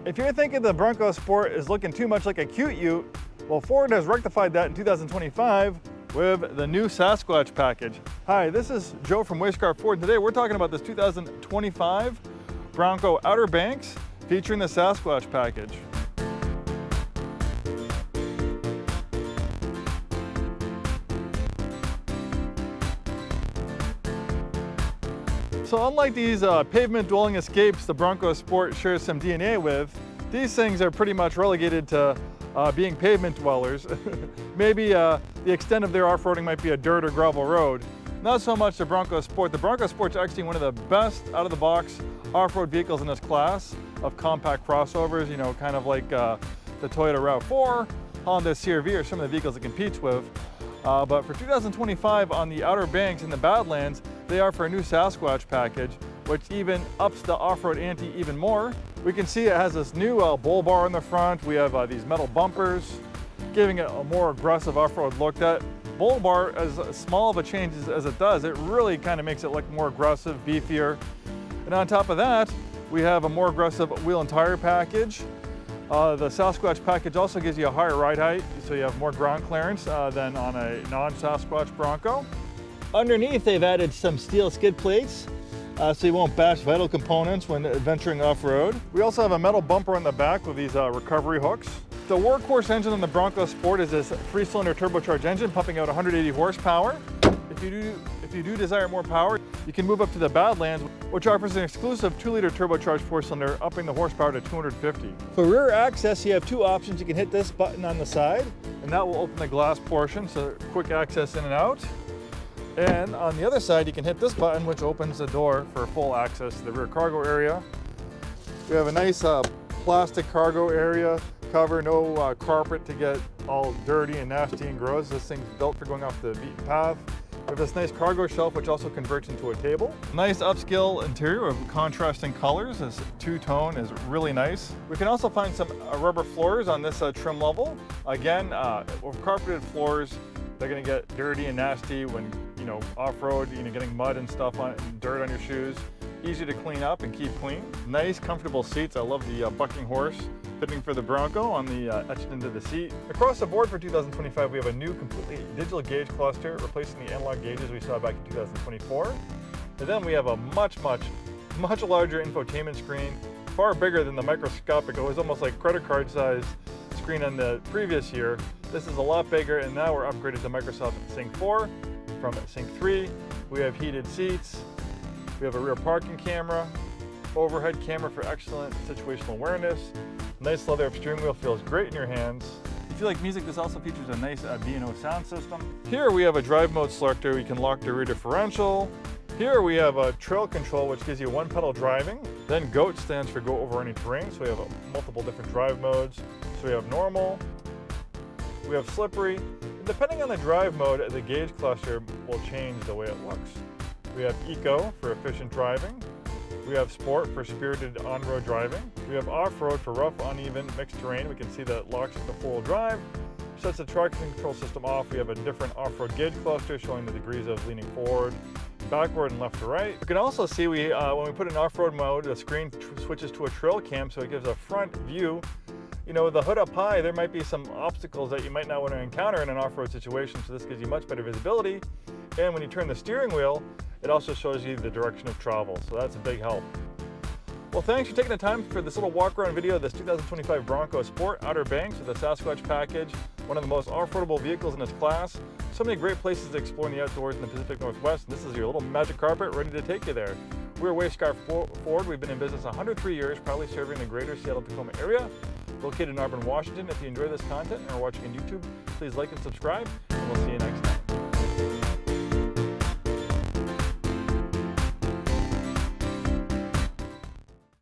If you're thinking the Bronco Sport is looking too much like a cute ute, well, Ford has rectified that in 2025 with the new Sasquatch Package. Hi, this is Joe from Scarff Ford. Today we're talking about this 2025 Bronco Outer Banks featuring the Sasquatch Package. So unlike these pavement dwelling escapes the Bronco Sport shares some DNA with, these things are pretty much relegated to being pavement dwellers. Maybe the extent of their off-roading might be a dirt or gravel road. Not so much the Bronco Sport. The Bronco Sport's actually one of the best out-of-the-box off-road vehicles in this class of compact crossovers, you know, kind of like the Toyota RAV4, Honda CR-V, or some of the vehicles it competes with. But for 2025 on the Outer Banks in the Badlands, they offer a new Sasquatch Package, which even ups the off-road ante even more. We can see it has this new bull bar in the front. We have these metal bumpers, giving it a more aggressive off-road look. That bull bar, as small of a change as it does, it really kind of makes it look more aggressive, beefier. And on top of that, we have a more aggressive wheel and tire package. The Sasquatch Package also gives you a higher ride height, so you have more ground clearance than on a non-Sasquatch Bronco. Underneath, they've added some steel skid plates, so you won't bash vital components when venturing off-road. We also have a metal bumper on the back with these recovery hooks. The workhorse engine on the Bronco Sport is this 3-cylinder turbocharged engine pumping out 180 horsepower. If you do desire more power, you can move up to the Badlands, which offers an exclusive 2-liter turbocharged 4-cylinder, upping the horsepower to 250. For rear access, you have two options. You can hit this button on the side, and that will open the glass portion, so quick access in and out. And on the other side, you can hit this button, which opens the door for full access to the rear cargo area. We have a nice plastic cargo area cover, no carpet to get all dirty and nasty and gross. This thing's built for going off the beaten path. We have this nice cargo shelf, which also converts into a table. Nice upscale interior of contrasting colors. This two-tone is really nice. We can also find some rubber floors on this trim level. Again, with carpeted floors, they're gonna get dirty and nasty when, you know, off-road, you know, getting mud and stuff on and dirt on your shoes. Easy to clean up and keep clean. Nice, comfortable seats. I love the bucking horse fitting for the Bronco on the etched into the seat. Across the board for 2025, we have a new completely digital gauge cluster, replacing the analog gauges we saw back in 2024. And then we have a much larger infotainment screen, far bigger than the microscopic. It was almost like credit card size screen on the previous year. This is a lot bigger, and now we're upgraded to Microsoft Sync 4 from Sync 3. We have heated seats. We have a rear parking camera, overhead camera for excellent situational awareness. Nice leather steering wheel, feels great in your hands. If you like music, this also features a nice B&O sound system. Here we have a drive mode selector. You can lock the rear differential. Here we have a trail control, which gives you one pedal driving. Then G.O.A.T stands for go over any terrain. So we have multiple different drive modes. So we have normal, we have slippery. And depending on the drive mode, the gauge cluster will change the way it looks. We have Eco for efficient driving. We have Sport for spirited on-road driving. We have Off-road for rough, uneven, mixed terrain. We can see that it locks the four-wheel drive. Sets the traction control system off. We have a different off-road gauge cluster showing the degrees of leaning forward, backward, and left to right. You can also see when we put in off-road mode, the screen switches to a trail cam, so it gives a front view. You know, with the hood up high, there might be some obstacles that you might not want to encounter in an off-road situation, so this gives you much better visibility. And when you turn the steering wheel, it also shows you the direction of travel, so that's a big help. Well, thanks for taking the time for this little walk-around video of this 2025 Bronco Sport Outer Banks with the Sasquatch Package, one of the most off-roadable vehicles in its class. So many great places to explore in the outdoors in the Pacific Northwest, and this is your little magic carpet ready to take you there. We're Scarff Ford. We've been in business 103 years, proudly serving the greater Seattle-Tacoma area. Located in Auburn, Washington. If you enjoy this content and are watching on YouTube, please like and subscribe, and we'll see you next time.